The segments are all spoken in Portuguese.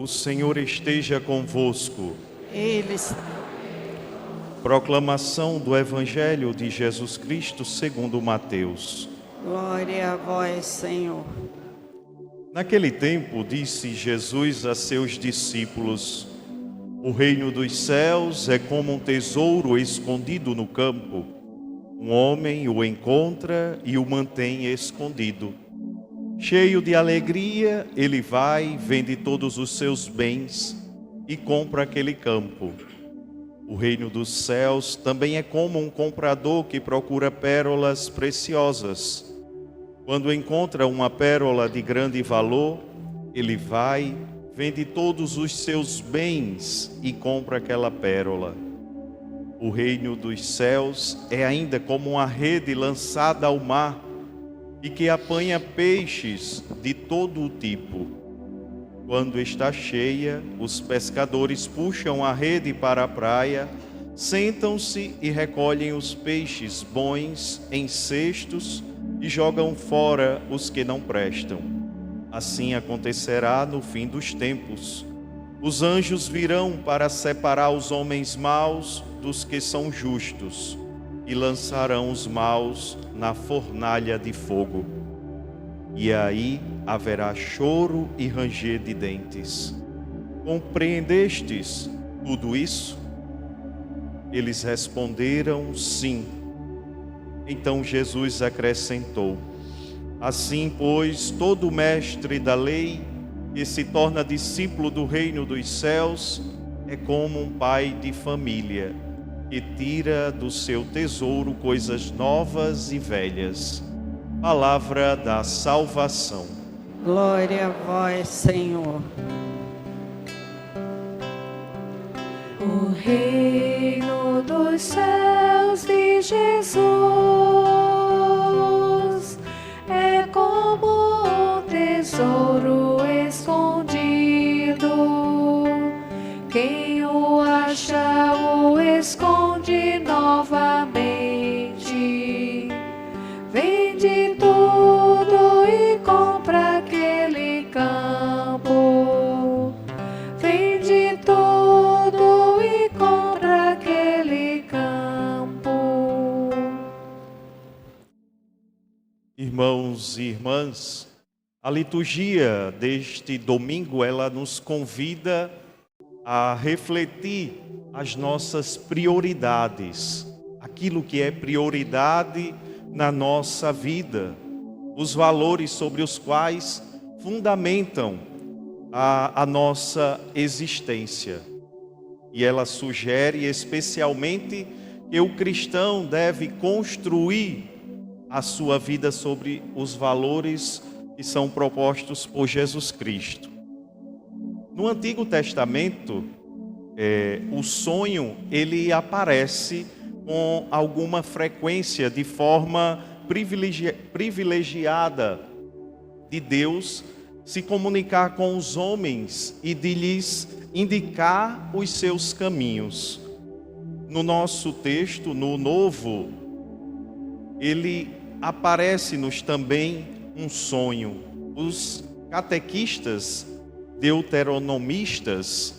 Senhor esteja convosco. Ele está. Proclamação do Evangelho de Jesus Cristo segundo Mateus. Glória a vós, Senhor. Naquele tempo, disse Jesus a seus discípulos: o reino dos céus é como um tesouro escondido no campo. Um homem o encontra e o mantém escondido. Cheio de alegria, ele vai, vende todos os seus bens e compra aquele campo. O reino dos céus também é como um comprador que procura pérolas preciosas. Quando encontra uma pérola de grande valor, ele vai, vende todos os seus bens e compra aquela pérola. O reino dos céus é ainda como uma rede lançada ao mar e que apanha peixes de todo o tipo. Quando está cheia, os pescadores puxam a rede para a praia, sentam-se e recolhem os peixes bons em cestos e jogam fora os que não prestam. Assim acontecerá no fim dos tempos. Os anjos virão para separar os homens maus dos que são justos e lançarão os maus na fornalha de fogo. E aí haverá choro e ranger de dentes. Compreendestes tudo isso? Eles responderam sim. Então Jesus acrescentou: assim, pois, todo mestre da lei que se torna discípulo do reino dos céus é como um pai de família que tira do seu tesouro coisas novas e velhas. Palavra da salvação. Glória a vós, Senhor. O reino dos céus de Jesus é como um tesouro escondido. Quem o acha o esconde novamente. Vende tudo e compra aquele campo. Vende tudo e compra aquele campo. Irmãos e irmãs, a liturgia deste domingo, ela nos convida a refletir as nossas prioridades, aquilo que é prioridade na nossa vida, os valores sobre os quais fundamentam a nossa existência. E ela sugere especialmente que o cristão deve construir a sua vida sobre os valores que são propostos por Jesus Cristo. No Antigo Testamento, o sonho ele aparece com alguma frequência, de forma privilegiada de Deus se comunicar com os homens e de lhes indicar os seus caminhos. No nosso texto, no Novo, ele aparece-nos também um sonho. Os catequistas deuteronomistas,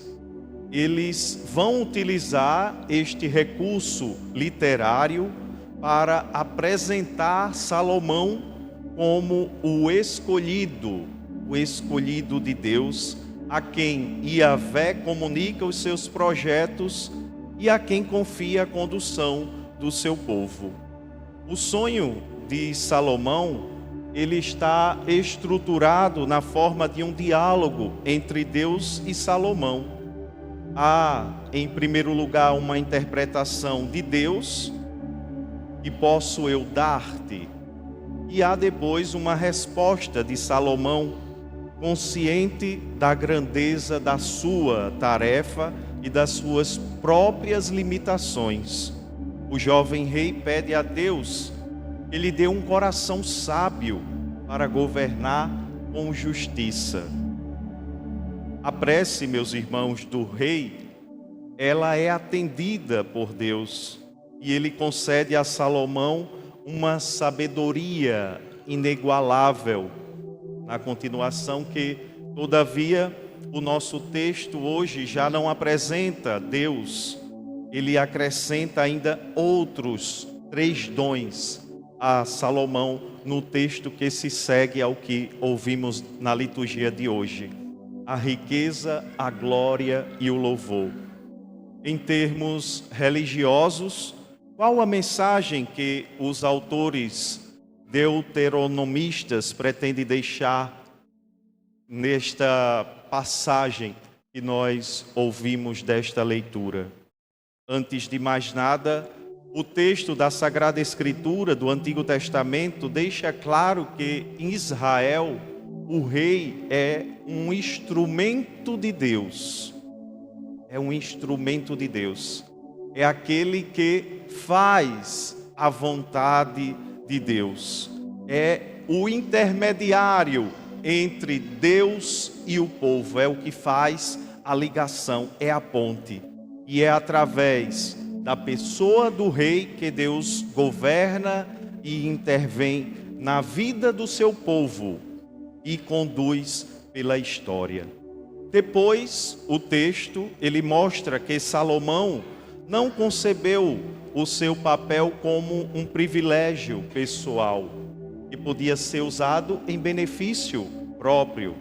eles vão utilizar este recurso literário para apresentar Salomão como o escolhido de Deus, a quem Yahvé comunica os seus projetos e a quem confia a condução do seu povo. O sonho de Salomão, ele está estruturado na forma de um diálogo entre Deus e Salomão. Há, em primeiro lugar, uma interpretação de Deus, que posso eu dar-te, e há depois uma resposta de Salomão, consciente da grandeza da sua tarefa e das suas próprias limitações. O jovem rei pede a Deus que lhe dê um coração sábio para governar com justiça. A prece, meus irmãos, do rei, ela é atendida por Deus e ele concede a Salomão uma sabedoria inigualável. Na continuação, que todavia o nosso texto hoje já não apresenta Deus, ele acrescenta ainda outros 3 dons a Salomão no texto que se segue ao que ouvimos na liturgia de hoje: a riqueza, a glória e o louvor. Em termos religiosos, qual a mensagem que os autores deuteronomistas pretendem deixar nesta passagem que nós ouvimos desta leitura? Antes de mais nada, o texto da Sagrada Escritura do Antigo Testamento deixa claro que em Israel o rei é um instrumento de Deus. É um instrumento de Deus. É aquele que faz a vontade de Deus. É o intermediário entre Deus e o povo. É o que faz a ligação, é a ponte. E é através da pessoa do rei que Deus governa e intervém na vida do seu povo e conduz pela história. Depois, o texto, ele mostra que Salomão não concebeu o seu papel como um privilégio pessoal, que podia ser usado em benefício próprio,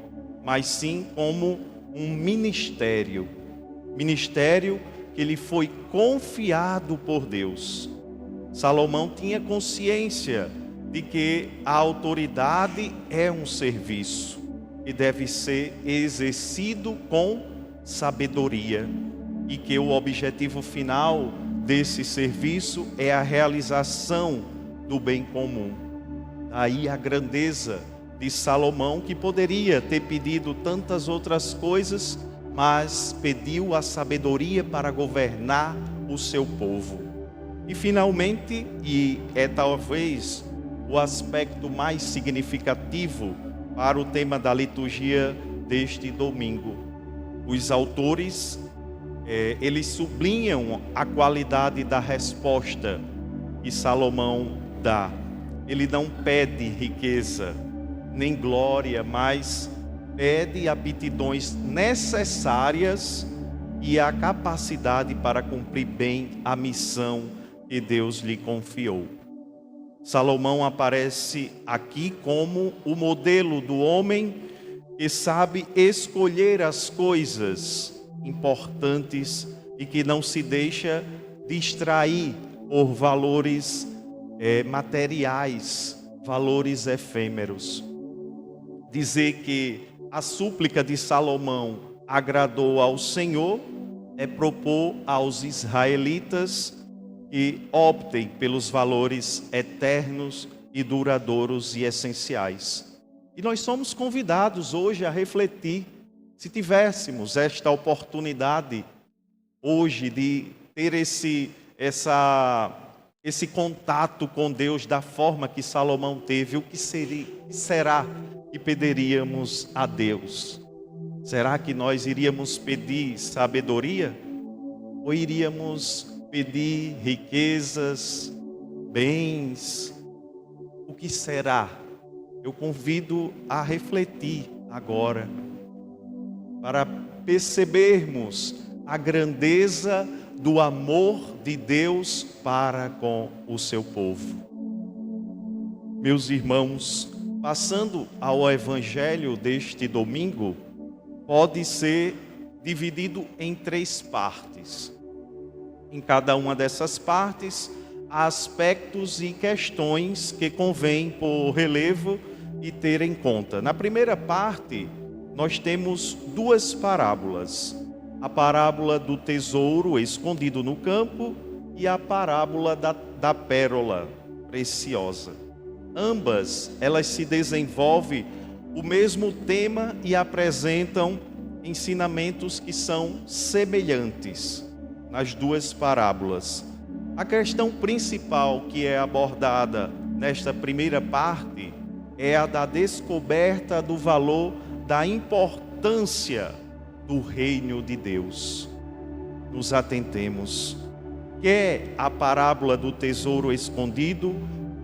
mas sim como um ministério. Ministério que lhe foi confiado por Deus. Salomão tinha consciência de que a autoridade é um serviço e deve ser exercido com sabedoria, e que o objetivo final desse serviço é a realização do bem comum. Aí a grandeza de Salomão, que poderia ter pedido tantas outras coisas, mas pediu a sabedoria para governar o seu povo. E finalmente, e é talvez o aspecto mais significativo para o tema da liturgia deste domingo, os autores, eles sublinham a qualidade da resposta que Salomão dá. Ele não pede riqueza, nem glória, mas pede aptidões necessárias e a capacidade para cumprir bem a missão que Deus lhe confiou. Salomão aparece aqui como o modelo do homem que sabe escolher as coisas importantes e que não se deixa distrair por valores materiais, valores efêmeros. Dizer que a súplica de Salomão agradou ao Senhor é propor aos israelitas que optem pelos valores eternos e duradouros e essenciais. E nós somos convidados hoje a refletir, se tivéssemos esta oportunidade hoje de ter esse contato com Deus da forma que Salomão teve, o que será que pediríamos a Deus? Será que nós iríamos pedir sabedoria? Ou iríamos pedir riquezas, bens? O que será? Eu convido a refletir agora, para percebermos a grandeza do amor de Deus para com o seu povo. Meus irmãos, passando ao evangelho deste domingo, pode ser dividido em 3 partes. Em cada uma dessas partes, há aspectos e questões que convém por relevo e ter em conta. Na primeira parte, nós temos 2 parábolas. A parábola do tesouro escondido no campo e a parábola da pérola preciosa. Ambas, elas se desenvolvem o mesmo tema e apresentam ensinamentos que são semelhantes nas 2 parábolas. A questão principal que é abordada nesta primeira parte é a da descoberta do valor, da importância do reino de Deus. Nos atentemos. Quer a parábola do tesouro escondido,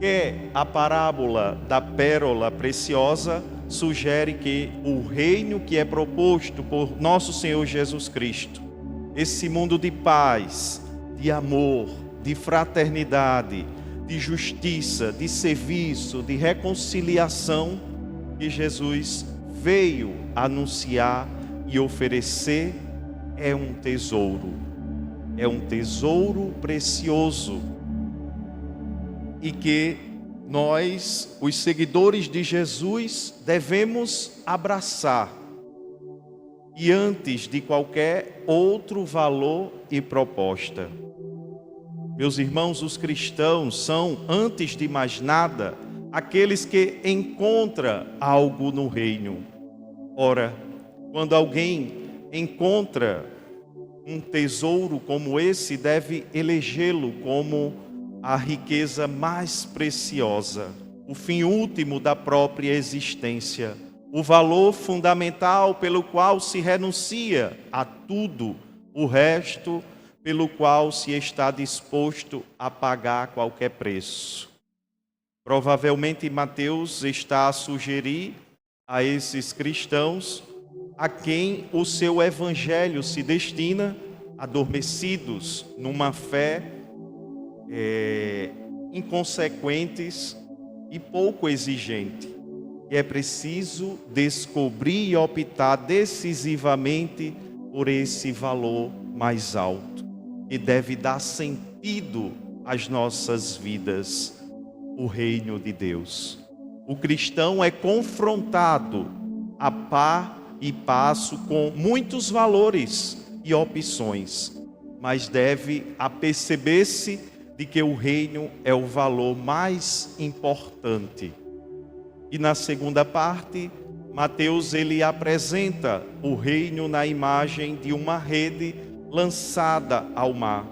quer a parábola da pérola preciosa, sugere que o reino que é proposto por nosso Senhor Jesus Cristo, esse mundo de paz, de amor, de fraternidade, de justiça, de serviço, de reconciliação, que Jesus veio anunciar e oferecer, é um tesouro precioso, e que nós, os seguidores de Jesus, devemos abraçar, e antes de qualquer outro valor e proposta. Meus irmãos, os cristãos são, antes de mais nada, aqueles que encontram algo no reino. Ora, quando alguém encontra um tesouro como esse, deve elegê-lo como a riqueza mais preciosa, o fim último da própria existência, o valor fundamental pelo qual se renuncia a tudo o resto, pelo qual se está disposto a pagar qualquer preço. Provavelmente Mateus está a sugerir a esses cristãos a quem o seu evangelho se destina, adormecidos numa fé inconsequentes e pouco exigente. E é preciso descobrir e optar decisivamente por esse valor mais alto, que deve dar sentido às nossas vidas, o reino de Deus. O cristão é confrontado a par e passo com muitos valores e opções, mas deve aperceber-se de que o reino é o valor mais importante. E na segunda parte, Mateus ele apresenta o reino na imagem de uma rede lançada ao mar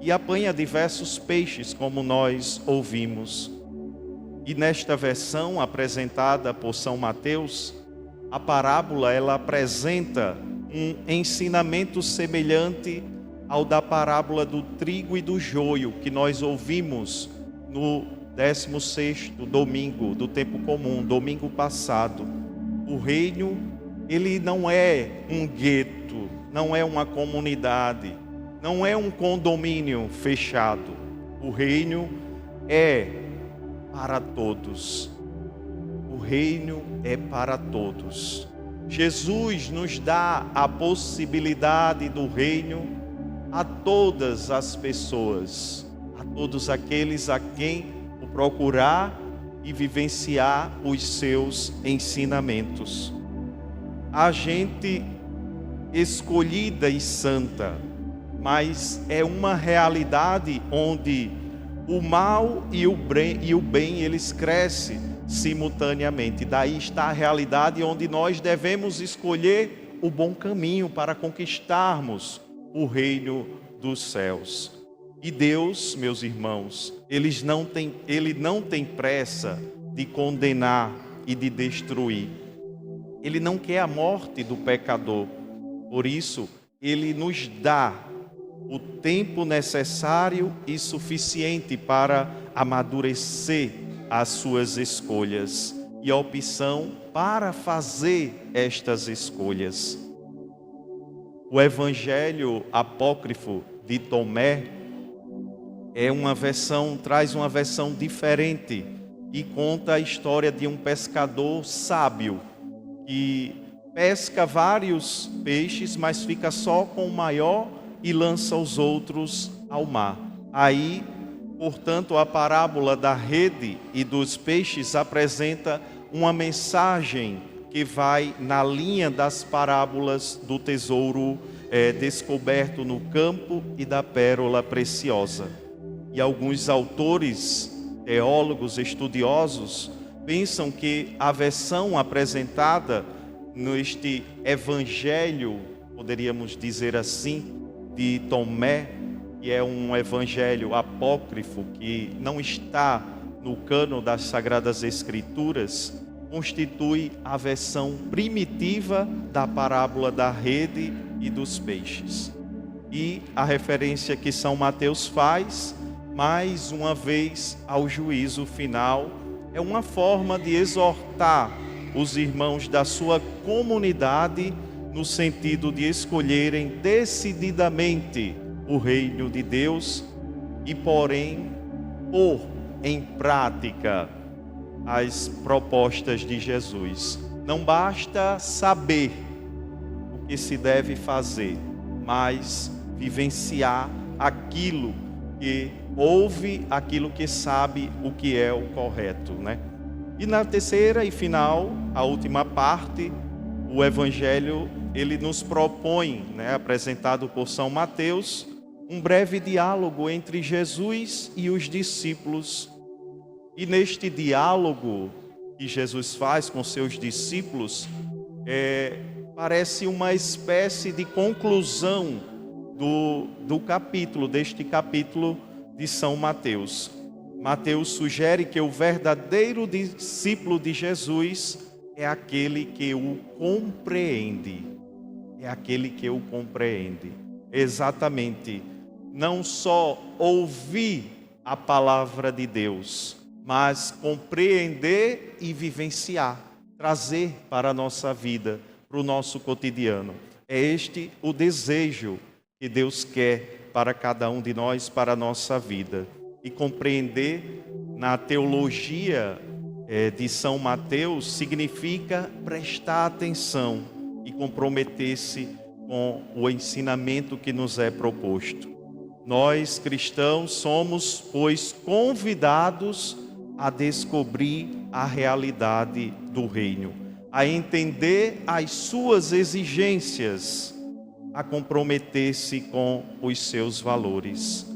e apanha diversos peixes, como nós ouvimos. E nesta versão apresentada por São Mateus, a parábola ela apresenta um ensinamento semelhante ao da parábola do trigo e do joio, que nós ouvimos no 16º domingo do tempo comum, domingo passado. O reino, ele não é um gueto, não é uma comunidade, não é um condomínio fechado. O reino é para todos. O reino é para todos. Jesus nos dá a possibilidade do reino a todas as pessoas, a todos aqueles a quem o procurar e vivenciar os seus ensinamentos. Há gente escolhida e santa, mas é uma realidade onde o mal e o bem eles crescem simultaneamente. Daí está a realidade onde nós devemos escolher o bom caminho para conquistarmos o reino dos céus. E Deus, meus irmãos, Ele não tem pressa de condenar e de destruir. Ele não quer a morte do pecador. Por isso, Ele nos dá o tempo necessário e suficiente para amadurecer as suas escolhas e a opção para fazer estas escolhas. O Evangelho apócrifo de Tomé traz uma versão diferente e conta a história de um pescador sábio que pesca vários peixes, mas fica só com o maior e lança os outros ao mar. Aí, portanto, a parábola da rede e dos peixes apresenta uma mensagem que vai na linha das parábolas do tesouro descoberto no campo e da pérola preciosa. E alguns autores, teólogos, estudiosos, pensam que a versão apresentada neste evangelho, poderíamos dizer assim, de Tomé, que é um evangelho apócrifo que não está no cânon das Sagradas Escrituras, constitui a versão primitiva da parábola da rede e dos peixes. E a referência que São Mateus faz, mais uma vez, ao juízo final, é uma forma de exortar os irmãos da sua comunidade no sentido de escolherem decididamente o reino de Deus e, porém, pôr em prática as propostas de Jesus. Não basta saber o que se deve fazer, mas vivenciar aquilo que ouve, aquilo que sabe o que é o correto, né? E na terceira e final, a última parte, o Evangelho, ele nos propõe, né, apresentado por São Mateus, um breve diálogo entre Jesus e os discípulos. E neste diálogo que Jesus faz com seus discípulos, parece uma espécie de conclusão deste capítulo de São Mateus. Mateus sugere que o verdadeiro discípulo de Jesus é aquele que o compreende. É aquele que o compreende. Exatamente. Não só ouvir a palavra de Deus, mas compreender e vivenciar, trazer para a nossa vida, para o nosso cotidiano. É este o desejo que Deus quer para cada um de nós, para a nossa vida. E compreender na teologia de São Mateus significa prestar atenção e comprometer-se com o ensinamento que nos é proposto. Nós, cristãos, somos, pois, convidados a descobrir a realidade do reino, a entender as suas exigências, a comprometer-se com os seus valores.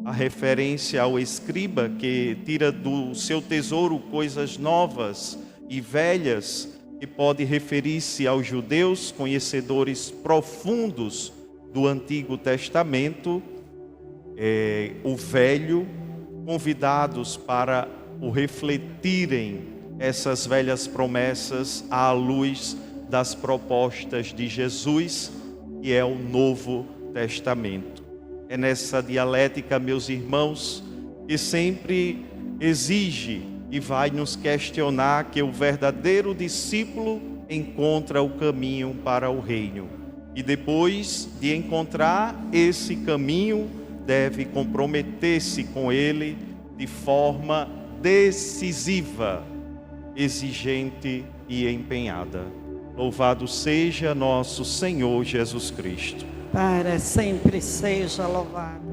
A referência ao escriba que tira do seu tesouro coisas novas e velhas, que pode referir-se aos judeus, conhecedores profundos do Antigo Testamento, o Velho, convidados para o refletirem essas velhas promessas à luz das propostas de Jesus, que é o Novo Testamento. É nessa dialética, meus irmãos, que sempre exige e vai nos questionar que o verdadeiro discípulo encontra o caminho para o reino. E depois de encontrar esse caminho, deve comprometer-se com ele de forma decisiva, exigente e empenhada. Louvado seja nosso Senhor Jesus Cristo. Para sempre seja louvado.